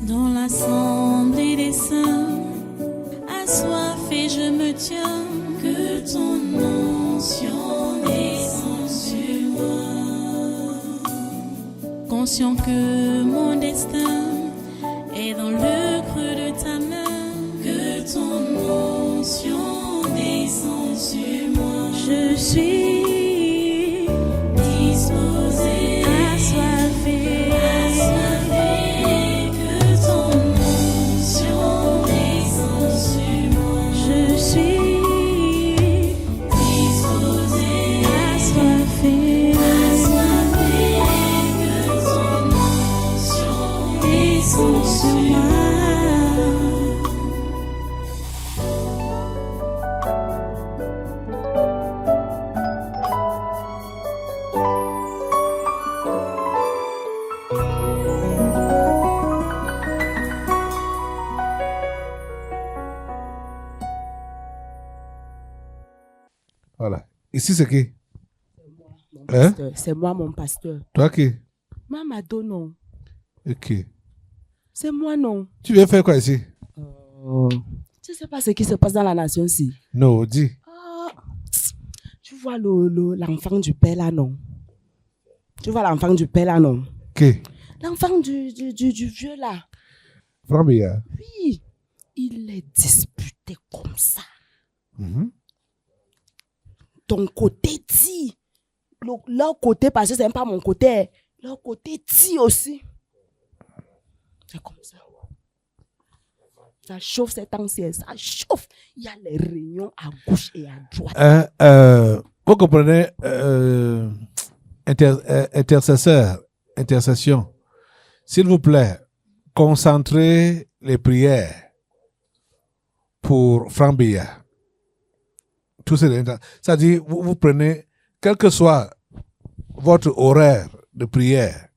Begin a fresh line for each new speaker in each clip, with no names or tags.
Dans l'assemblée des saints, assoiffé je me tiens, que ton onction descende sur moi. Conscient que mon destin est dans le creux de ta main, que ton onction descende sur moi. Je suis disposé, assoiffé, que ton onction descende sur moi. Je suis disposé, assoiffé, que ton onction descende sur moi.
Voilà. Ici, c'est qui?
Hein? C'est moi, mon pasteur.
Toi qui?
Mamado, non.
Ok.
C'est moi, non.
Tu viens faire quoi ici?
Tu sais pas ce qui se passe dans la nation-ci.
Non, dis.
Tu vois l'enfant du père là, non. Tu vois l'enfant du père là, non.
Qui?
L'enfant du vieux là.
Frambia.
Oui. Il est disputé comme ça. Ton côté dit. Leur côté, parce que c'est même pas mon côté. Leur côté dit aussi. C'est comme ça. Ça chauffe cet ancien, ça chauffe. Il y a les réunions à gauche et à droite.
Vous comprenez, intercession. S'il vous plaît, concentrez les prières pour Frambia. Tout c'est-à-dire, vous prenez, quel que soit votre horaire de prière,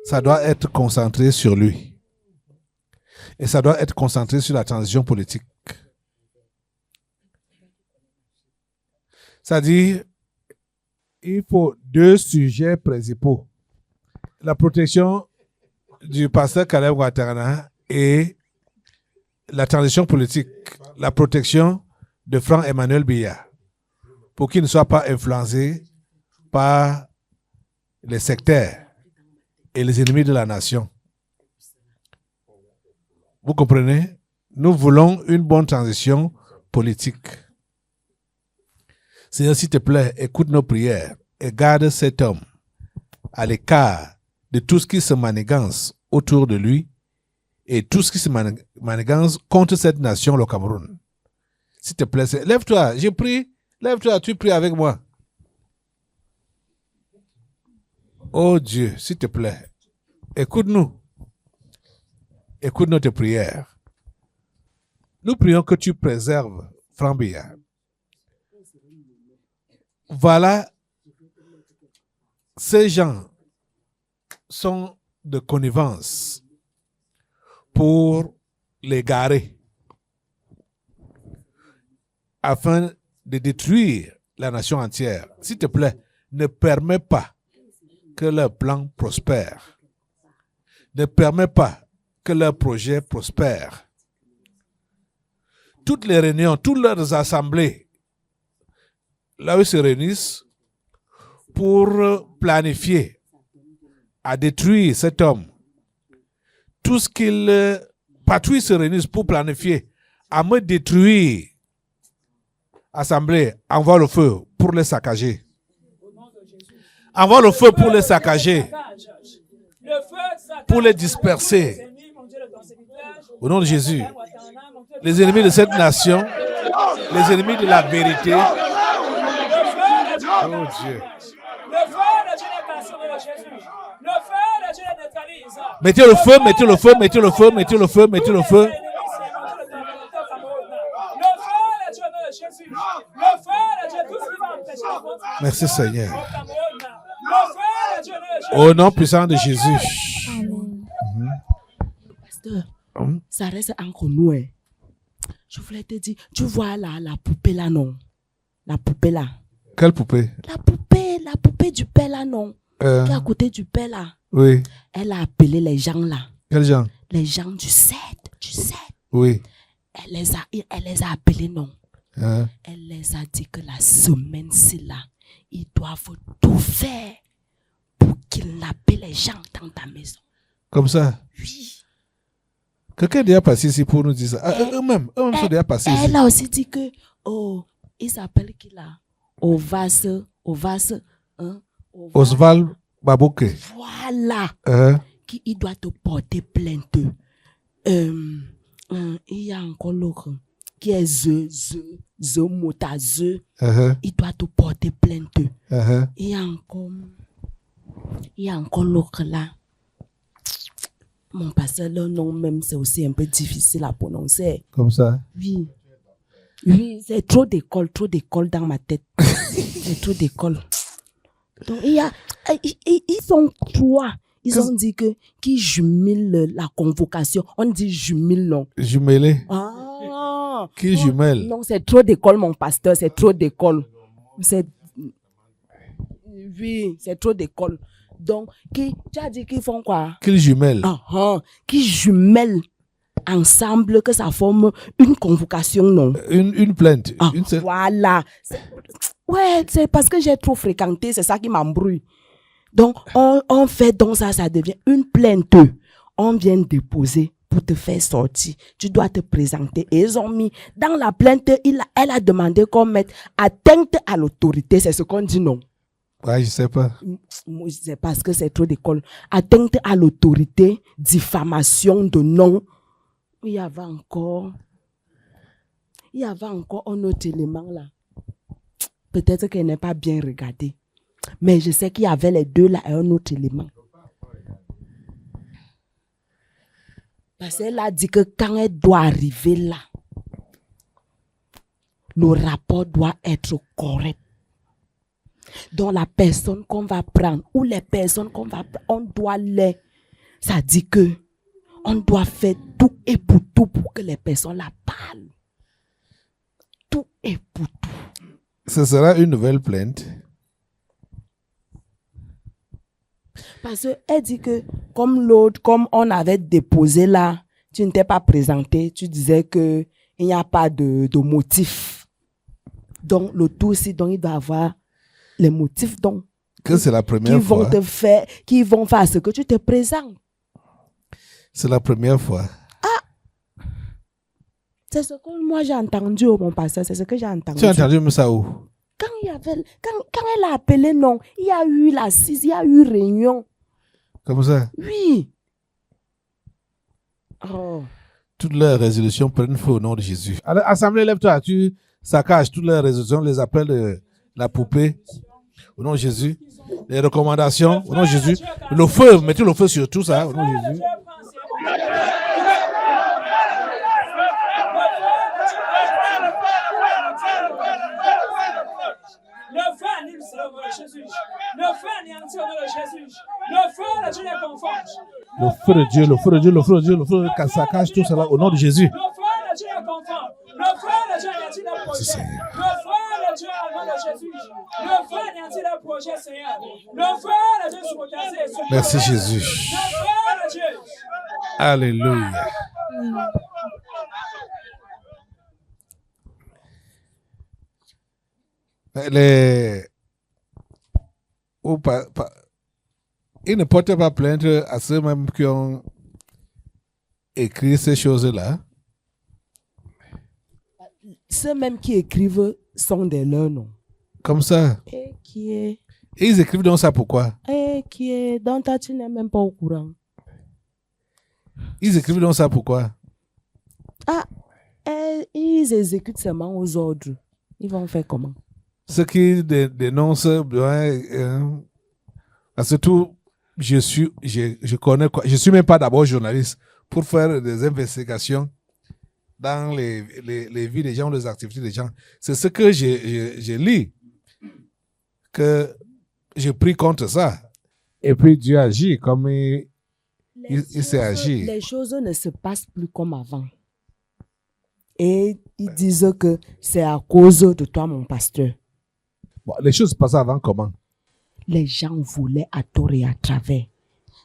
ça doit être concentré sur lui. Et ça doit être concentré sur la transition politique. C'est-à-dire, il faut 2 sujets principaux. La protection du pasteur Caleb Ouattara et la transition politique. La protection de Franck Emmanuel Biya, pour qu'il ne soit pas influencé par les sectaires et les ennemis de la nation. Vous comprenez? Nous voulons une bonne transition politique. Seigneur, s'il te plaît, écoute nos prières et garde cet homme à l'écart de tout ce qui se manigance autour de lui et tout ce qui se manigance contre cette nation, le Cameroun. S'il te plaît, lève-toi, j'ai prié, lève-toi, tu pries avec moi. Oh Dieu, s'il te plaît, écoute-nous. Écoute notre prière. Nous prions que tu préserves Frambia. Voilà, ces gens sont de connivence pour les garer afin de détruire la nation entière. S'il te plaît, ne permets pas que leur plan prospère. Ne permets pas que leur projet prospère. Toutes les réunions, toutes leurs assemblées, là où ils se réunissent pour planifier à détruire cet homme. Tout ce qu'ils partout ils se réunissent pour planifier à me détruire. Assemblée, envoie le feu pour les saccager. Envoie le feu pour les saccager. Pour les disperser. Au nom de Jésus. Les ennemis de cette nation, les ennemis de la vérité. Oh Dieu. Mettez le feu, mettez le feu, mettez le feu, mettez le feu, mettez le feu. Merci Seigneur. Au nom puissant de Jésus.
Pasteur, ça reste entre nous. Je voulais te dire, tu vois la poupée là, non? La poupée là.
Quelle poupée?
La poupée du père là, non? Qui est à côté du père là.
Oui.
Elle a appelé les gens là.
Quels gens?
les gens du 7,
Oui.
elle les a appelés, non.
Hein?
Elle les a dit que la semaine-ci là, ils doivent tout faire pour qu'ils n'appellent les gens dans ta maison.
Comme ça.
Oui.
Quelqu'un est déjà passé ici pour nous dire ça. Ah, eux-mêmes sont déjà passés ici.
Elle a aussi dit que, ils s'appellent qui là? Ovas, hein?
Oswald Babouke.
Voilà.
Hein?
Il doit te porter plainte. Il y a encore l'autre qui est The Mota The.
Uh-huh.
Il doit te porter plainte.
Uh-huh.
Il y a encore l'autre là. Mon pasteur, le nom même, c'est aussi un peu difficile à prononcer.
Comme ça.
Oui. Oui, c'est trop d'école dans ma tête. C'est trop d'école. Donc, ils sont trois. Ils ont dit qu'ils jumelent la convocation. On dit jumelle, non?
Jumelé.
Ah.
Qui jumelle?
Non, c'est trop d'école, mon pasteur. C'est trop d'école. Oui, c'est trop d'école. Donc, tu as dit qu'ils font quoi?
Qu'ils jumellent.
Qu'ils jumellent ensemble, que ça forme une convocation, non?
Une plainte.
Voilà. C'est parce que j'ai trop fréquenté, c'est ça qui m'embrouille. Donc, on fait donc ça devient une plainte. On vient déposer pour te faire sortir. Tu dois te présenter. Et ils ont mis dans la plainte, elle a demandé qu'on mette atteinte à l'autorité. C'est ce qu'on dit, non?
Ouais, je sais pas.
C'est parce que c'est trop d'école. Atteinte à l'autorité, diffamation de nom. Il y avait encore un autre élément là. Peut-être qu'elle n'est pas bien regardée. Mais je sais qu'il y avait les deux là et un autre élément. Parce qu'elle a dit que quand elle doit arriver là, le rapport doit être correct. Donc la personne qu'on va prendre ou les personnes qu'on va prendre, on doit les... Ça dit que on doit faire tout et pour tout pour que les personnes la parlent. Tout et pour tout.
Ce sera une nouvelle plainte.
Parce qu'elle dit que comme on avait déposé là, tu ne t'es pas présenté, tu disais qu'il n'y a pas de motif. Donc le tout aussi, donc il doit avoir les motifs donc
que c'est la première fois.
Qui vont faire ce que tu te présentes.
C'est la première fois.
Ah! C'est ce que moi j'ai entendu, mon pasteur, c'est ce que j'ai entendu.
Tu as entendu ça où?
Quand elle a appelé, non, il y a eu l'assise, il y a eu réunion.
Comme ça?
Oui. Oh.
Toutes leurs résolutions prennent feu au nom de Jésus. Alors, assemblée, lève-toi, tu saccages toutes leurs résolutions, les appels de la poupée au nom de Jésus. Les recommandations au nom de Jésus. Le feu, mettez le feu sur tout ça au nom de Jésus.
Le feu annule cela au nom de Jésus. Le feu anéantit au nom de Jésus. Le feu de Dieu les conforte.
Le feu de Dieu, le feu de Dieu, le feu de Dieu, le feu de Dieu, ça cache tout cela au nom de Jésus.
Le feu de Dieu les conforte. Le feu de Dieu anéantit le projet. Le feu de Dieu au nom de Jésus. Le feu anéantit le projet, Seigneur. Le feu de Dieu sur le
merci Jésus.
Le feu de Dieu.
Alléluia. Ils ne portent pas plainte à ceux-mêmes qui ont écrit ces choses-là.
Ceux-mêmes qui écrivent sont des leurs noms.
Comme ça.
Et qui est...
Ils écrivent donc ça pourquoi?
Et qui est... Dans ta tu n'es même pas au courant.
Ils écrivent donc ça pourquoi?
Ah, ils exécutent seulement aux ordres. Ils vont faire comment?
Ceux qui dénoncent, parce que tout, je connais quoi. Je suis même pas d'abord journaliste pour faire des investigations dans les vies des gens, les activités des gens. C'est ce que je lis, que je prie contre ça. Et puis Dieu agit comme il s'est agi.
Les choses ne se passent plus comme avant. Et ils disent que c'est à cause de toi, mon pasteur.
Bon, les choses se passaient avant comment?
Les gens voulaient à tort et à travers.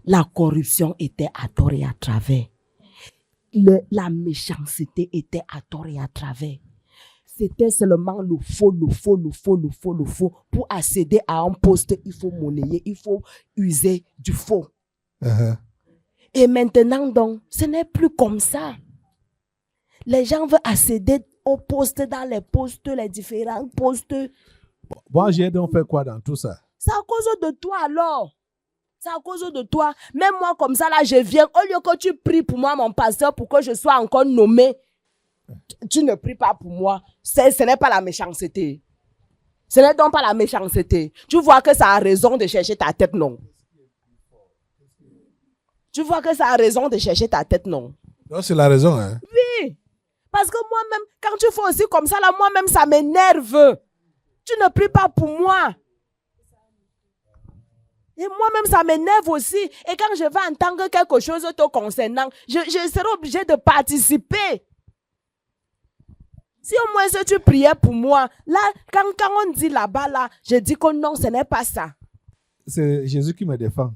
La corruption était à tort et à travers. la méchanceté était à tort et à travers. C'était seulement le faux. Pour accéder à un poste, il faut monnayer, il faut user du faux. Et maintenant, donc, ce n'est plus comme ça. Les gens veulent accéder aux postes, dans les postes, les différents postes.
Bon, j'ai donc fait quoi dans tout ça?
C'est à cause de toi alors. C'est à cause de toi. Même moi, comme ça, là, je viens. Au lieu que tu pries pour moi, mon pasteur, pour que je sois encore nommé, tu ne pries pas pour moi. Ce n'est pas la méchanceté. Ce n'est donc pas la méchanceté. Tu vois que ça a raison de chercher ta tête, non? Tu vois que ça a raison de chercher ta tête, non?
Non, c'est la raison, hein?
Oui. Parce que moi-même, quand tu fais aussi comme ça, là, moi-même, ça m'énerve. Tu ne pries pas pour moi. Et moi-même, ça m'énerve aussi. Et quand je vais entendre quelque chose te concernant, je serai obligée de participer. Si au moins tu priais pour moi, là, quand on dit là-bas, là, je dis que non, ce n'est pas ça.
C'est Jésus qui me défend.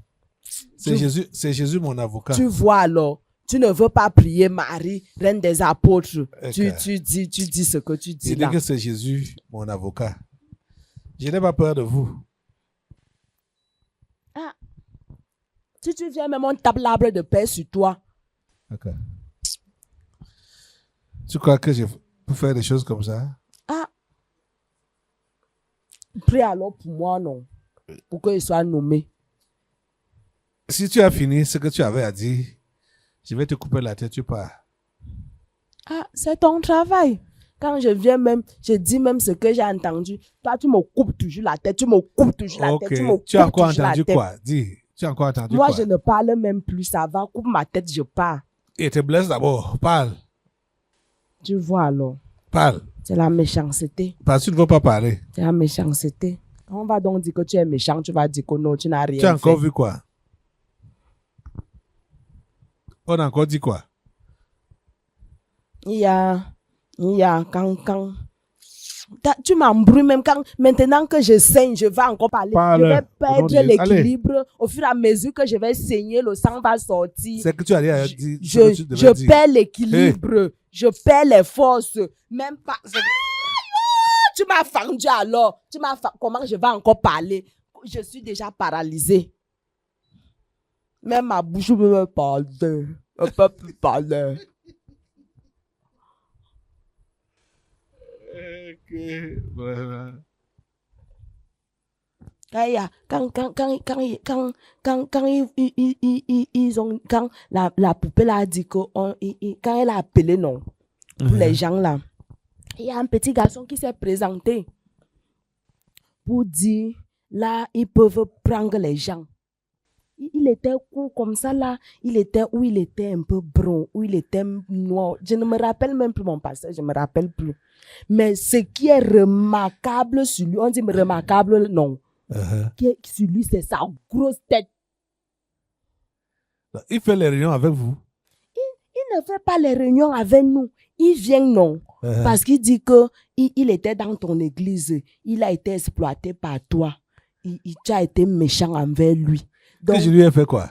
C'est Jésus mon avocat.
Tu vois alors, tu ne veux pas prier Marie, reine des apôtres.
Okay.
Tu dis ce que tu dis
Je
là.
dis que c'est Jésus mon avocat. Je n'ai pas peur de vous.
Ah. Si tu viens même, on tape l'arbre de paix sur toi.
Okay. Tu crois que je peux faire des choses comme ça?
Ah. Prie alors pour moi, non. Pour qu'il soit nommé.
Si tu as fini ce que tu avais à dire, je vais te couper la tête, tu pars.
Ah, c'est ton travail. Quand je viens même, je dis même ce que j'ai entendu. Toi, tu me coupes toujours la tête, tu me coupes toujours la tête, tu me coupes
tu as encore
toujours la
entendu
tête.
quoi? Dis, tu as encore entendu
Moi,
quoi?
je ne parle même plus, ça va, coupe ma tête, je pars.
Et te blesse d'abord, parle.
Tu vois alors,
Parle.
c'est la méchanceté.
Parce que tu ne veux pas parler.
C'est la méchanceté. On va donc dire que tu es méchant, tu vas dire que non, tu n'as rien
Tu as encore
fait.
vu quoi? On a encore dit quoi?
Il y a, quand, tu m'embrouilles même quand, maintenant que je saigne, je vais encore parler.
Parle.
Je vais
Au nom de
perdre
Jésus.
l'équilibre. Au fur et à mesure que je vais saigner, le sang va sortir.
C'est que tu as dit. Ce que tu devais
Je
dire.
perds l'équilibre. Je perds les forces. Même pas. Tu m'as fendu alors. Comment je vais encore parler? Je suis déjà paralysée. Même ma bouche ne peut parler. Elle ne peut plus parler.
Vraiment.
Quand la poupée là a dit que quand elle a appelé non pour les gens là, il y a un petit garçon qui s'est présenté pour dire là ils peuvent prendre les gens. Il était court comme ça là, il était un peu brun, où il était noir. Je ne me rappelle même plus mon passage, je ne me rappelle plus. Mais ce qui est remarquable sur lui, on dit remarquable non. Qui est sur lui, c'est sa grosse tête.
Il fait les réunions avec vous?
Il ne fait pas les réunions avec nous. Il vient non. Parce qu'il dit que il était dans ton église. Il a été exploité par toi. Tu as été méchant envers lui. Donc,
que je lui ai fait quoi?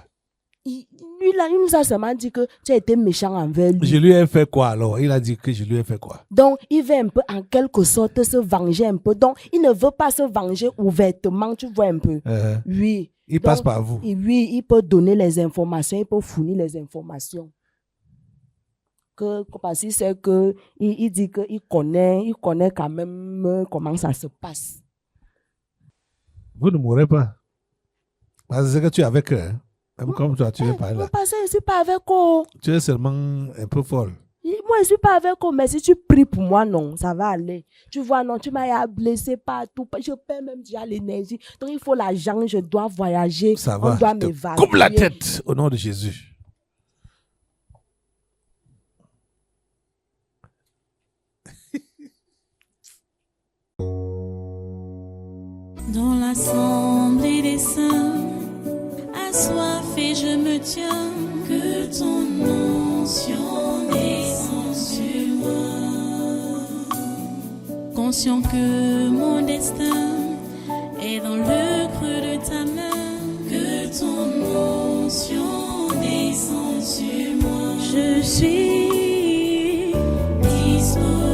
Lui là, il nous a seulement dit que tu as été méchant envers lui.
Je lui ai fait quoi alors? Il a dit que je lui ai fait quoi?
Donc, il veut un peu, en quelque sorte, se venger un peu. Donc, il ne veut pas se venger ouvertement, tu vois un peu. Oui.
Il passe par vous.
Oui, il peut donner les informations, il peut fournir les informations. Parce qu'il sait que, il dit qu'il connaît quand même comment ça se passe.
Vous ne mourrez pas. Parce que c'est que tu es avec eux. Hein? Même comme toi, tu es pas là.
Parce que je ne suis pas avec eux.
Tu es seulement un peu folle.
Moi, je ne suis pas avec eux, mais si tu pries pour moi, non, ça va aller. Tu vois, non, tu m'as blessé partout. Je perds même déjà l'énergie. Donc, il faut l'argent, je dois voyager.
Ça
on
va.
doit m'évacuer.
Coupe la tête au nom de Jésus.
Dans l'assemblée des saints, assoiffé je me tiens, que ton onction descende sur moi. Conscient que mon destin est dans le creux de ta main, que ton onction descende sur moi. Je suis Esprit.